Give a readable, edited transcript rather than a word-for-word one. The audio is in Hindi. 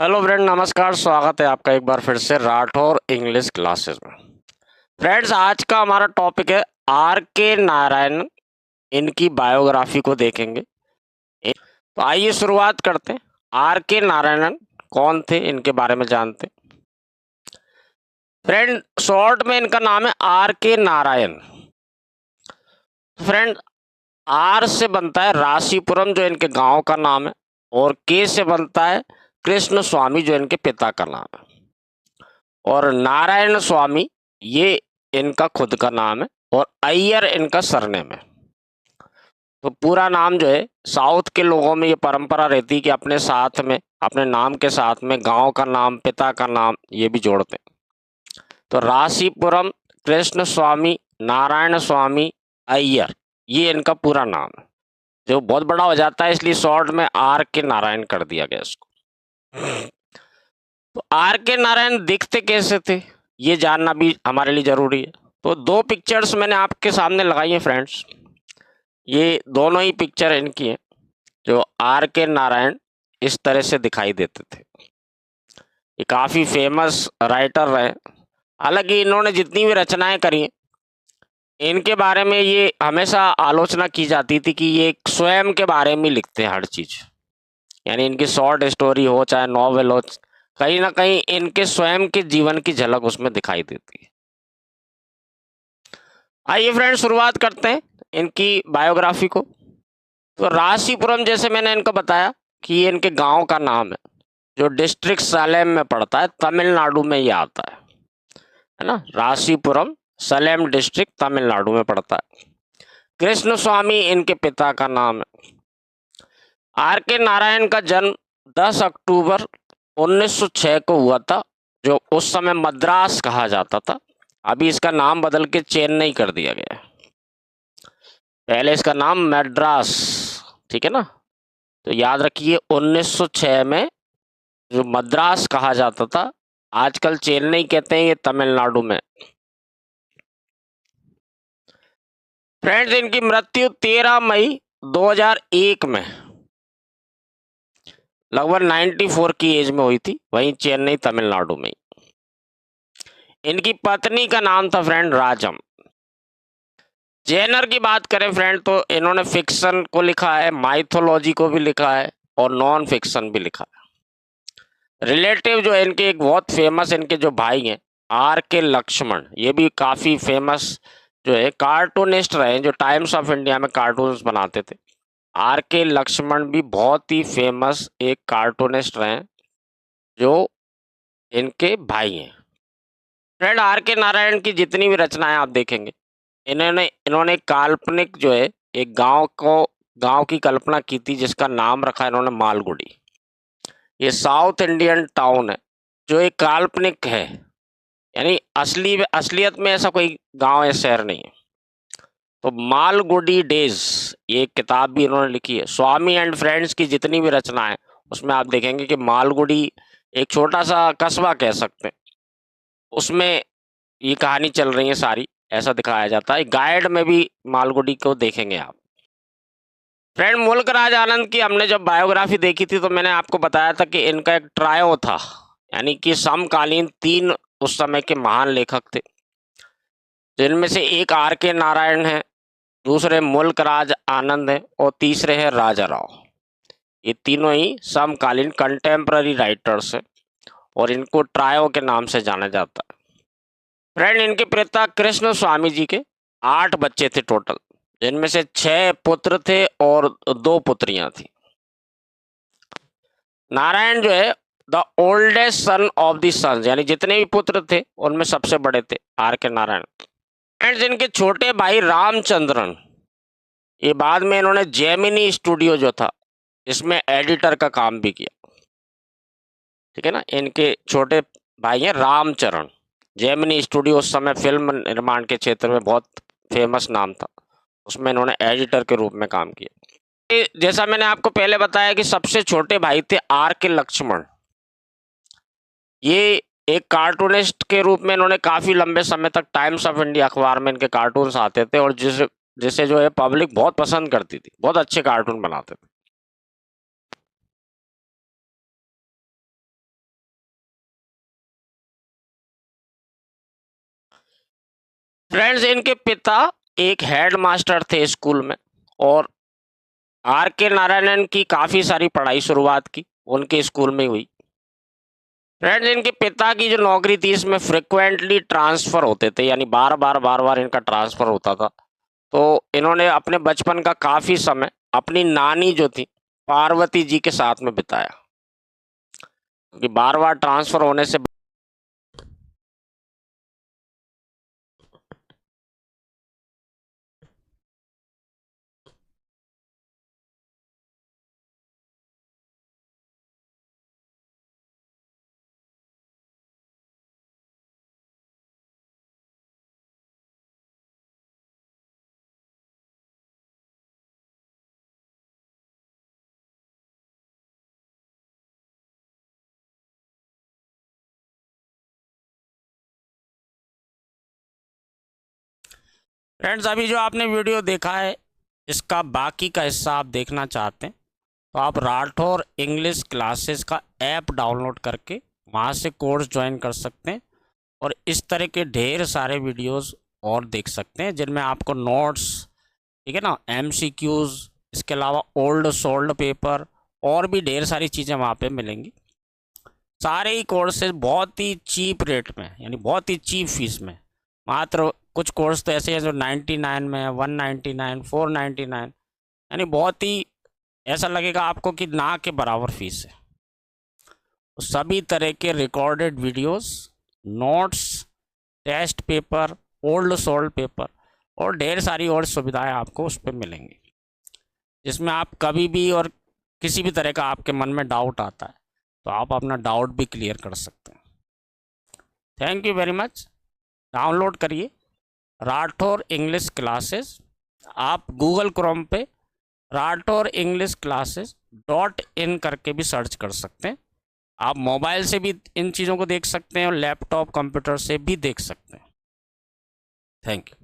हेलो फ्रेंड, नमस्कार। स्वागत है आपका एक बार फिर से राठौर इंग्लिश क्लासेस में। फ्रेंड्स, आज का हमारा टॉपिक है आर के नारायण। इनकी बायोग्राफी को देखेंगे। तो आइए शुरुआत करते हैं। आर के नारायणन कौन थे, इनके बारे में जानते हैं। फ्रेंड, शॉर्ट में इनका नाम है आर के नारायण। फ्रेंड, आर से बनता है राशीपुरम, जो इनके गांव का नाम है, और के से बनता है कृष्ण स्वामी, जो इनके पिता का नाम है, और नारायण स्वामी ये इनका खुद का नाम है, और अय्यर इनका सरनेम है। तो पूरा नाम जो है, साउथ के लोगों में ये परंपरा रहती है कि अपने साथ में, अपने नाम के साथ में गांव का नाम, पिता का नाम ये भी जोड़ते हैं। तो राशीपुरम कृष्ण स्वामी नारायण स्वामी अय्यर, ये इनका पूरा नाम है, जो बहुत बड़ा हो जाता है, इसलिए शॉर्ट में आर के नारायण कर दिया गया इसको। तो आर के नारायण दिखते कैसे थे, ये जानना भी हमारे लिए जरूरी है। तो दो पिक्चर्स मैंने आपके सामने लगाई हैं फ्रेंड्स। ये दोनों ही पिक्चर इनकी हैं, जो आर के नारायण इस तरह से दिखाई देते थे। ये काफ़ी फेमस राइटर रहे। हालांकि इन्होंने जितनी भी रचनाएं करी हैं, इनके बारे में ये हमेशा आलोचना की जाती थी कि ये स्वयं के बारे में लिखते हैं हर चीज़। यानी इनकी शॉर्ट स्टोरी हो चाहे नॉवेल हो, कहीं ना कहीं इनके स्वयं के जीवन की झलक उसमें दिखाई देती है। आइए फ्रेंड्स, शुरुआत करते हैं इनकी बायोग्राफी को। तो राशीपुरम, जैसे मैंने इनको बताया कि ये इनके गांव का नाम है, जो डिस्ट्रिक्ट सलेम में पड़ता है, तमिलनाडु में ये आता है ना। राशीपुरम सलेम डिस्ट्रिक्ट तमिलनाडु में पड़ता है। कृष्ण स्वामी इनके पिता का नाम है। आर के नारायण का जन्म 10 अक्टूबर 1906 को हुआ था, जो उस समय मद्रास कहा जाता था। अभी इसका नाम बदल के चेन्नई कर दिया गया है। पहले इसका नाम मद्रास, ठीक है ना। तो याद रखिए, 1906 में जो मद्रास कहा जाता था, आजकल चेन्नई कहते हैं, ये तमिलनाडु में। फ्रेंड्स, इनकी मृत्यु 13 मई 2001 में लगभग 94 की एज में हुई थी, वहीं चेन्नई तमिलनाडु में। इनकी पत्नी का नाम था फ्रेंड राजम। जेनर की बात करें फ्रेंड, तो इन्होंने फिक्शन को लिखा है, माइथोलॉजी को भी लिखा है, और नॉन फिक्शन भी लिखा है। रिलेटिव जो है इनके, एक बहुत फेमस इनके जो भाई हैं आर के लक्ष्मण, ये भी काफ़ी फेमस जो है कार्टूनिस्ट रहे, जो टाइम्स ऑफ इंडिया में कार्टून्स बनाते थे। आर के लक्ष्मण भी बहुत ही फेमस एक कार्टूनिस्ट रहे, जो इनके भाई हैं। फ्रेंड, आर के नारायण की जितनी भी रचनाएं आप देखेंगे, इन्होंने इन्होंने काल्पनिक जो है एक गांव की कल्पना की थी, जिसका नाम रखा इन्होंने मालगुडी। ये साउथ इंडियन टाउन है, जो एक काल्पनिक है, यानी असलियत में ऐसा कोई गांव या शहर नहीं है। तो मालगुडी डेज, ये एक किताब भी इन्होंने लिखी है। स्वामी एंड फ्रेंड्स की जितनी भी रचना है, उसमें आप देखेंगे कि मालगुडी एक छोटा सा कस्बा कह सकते हैं, उसमें ये कहानी चल रही है सारी, ऐसा दिखाया जाता है। गाइड में भी मालगुडी को देखेंगे आप। फ्रेंड, मुल्क राज आनंद की हमने जब बायोग्राफी देखी थी, तो मैंने आपको बताया था कि इनका एक ट्रायो था, यानी कि समकालीन 3 उस समय के महान लेखक थे, जिनमें से एक आर के नारायण है, दूसरे मुल्क राज आनंद है, और तीसरे हैं राजा राव। ये तीनों ही समकालीन कंटेम्प्ररी राइटर्स हैं, और इनको ट्रायो के नाम से जाना जाता है। फ्रेंड, इनके पिता कृष्ण स्वामी जी के 8 बच्चे थे टोटल, जिनमें से 6 पुत्र थे और 2 पुत्रियां थी। नारायण जो है the oldest son of the sons, यानी जितने भी पुत्र थे उनमें सबसे बड़े थे आर के नारायण। एंड जिनके छोटे भाई रामचंद्रन, ये बाद में इन्होंने जेमिनी स्टूडियो जो था, इसमें एडिटर का काम भी किया, ठीक है ना। इनके छोटे भाई हैं रामचरण। जेमिनी स्टूडियो उस समय फिल्म निर्माण के क्षेत्र में बहुत फेमस नाम था, उसमें इन्होंने एडिटर के रूप में काम किया। जैसा मैंने आपको पहले बताया कि सबसे छोटे भाई थे आर के लक्ष्मण। ये एक कार्टूनिस्ट के रूप में इन्होंने काफ़ी लंबे समय तक टाइम्स ऑफ इंडिया अखबार में इनके कार्टून्स आते थे, और जिसे जो है पब्लिक बहुत पसंद करती थी, बहुत अच्छे कार्टून बनाते थे। फ्रेंड्स, इनके पिता एक हेड मास्टर थे स्कूल में और आर के नारायणन की काफ़ी सारी पढ़ाई शुरुआत की उनके स्कूल में हुई। फ्रेंड्स, इनके पिता की जो नौकरी थी इसमें फ्रिक्वेंटली ट्रांसफ़र होते थे, यानी बार-बार इनका ट्रांसफ़र होता था। तो इन्होंने अपने बचपन का काफ़ी समय अपनी नानी जो थी पार्वती जी के साथ में बिताया, क्योंकि बार-बार ट्रांसफ़र होने से फ्रेंड्स, अभी जो आपने वीडियो देखा है इसका बाकी का हिस्सा आप देखना चाहते हैं तो आप राठौर इंग्लिश क्लासेस का ऐप डाउनलोड करके वहाँ से कोर्स ज्वाइन कर सकते हैं और इस तरह के ढेर सारे वीडियोस और देख सकते हैं जिनमें आपको नोट्स, ठीक है ना, MCQs, इसके अलावा ओल्ड सोल्ड पेपर और भी ढेर सारी चीज़ें वहाँ पे मिलेंगी। सारे ही कोर्सेज बहुत ही चीप रेट में, यानी बहुत ही चीप फीस में, मात्र कुछ कोर्स तो ऐसे हैं जो 99 में, 199, 499, यानी बहुत ही ऐसा लगेगा आपको कि ना के बराबर फीस है। तो सभी तरह के recorded videos, notes, test paper, old solved paper और ढेर सारी और सुविधाएं आपको उस पर मिलेंगी, जिसमें आप कभी भी और किसी भी तरह का आपके मन में डाउट आता है तो आप अपना डाउट भी क्लियर कर सकते हैं। Thank you very much. Download करिए राठौर इंग्लिश क्लासेस। आप गूगल क्रोम पे राठौर इंग्लिश क्लासेस .in करके भी सर्च कर सकते हैं। आप मोबाइल से भी इन चीज़ों को देख सकते हैं और लैपटॉप कंप्यूटर से भी देख सकते हैं। Thank you.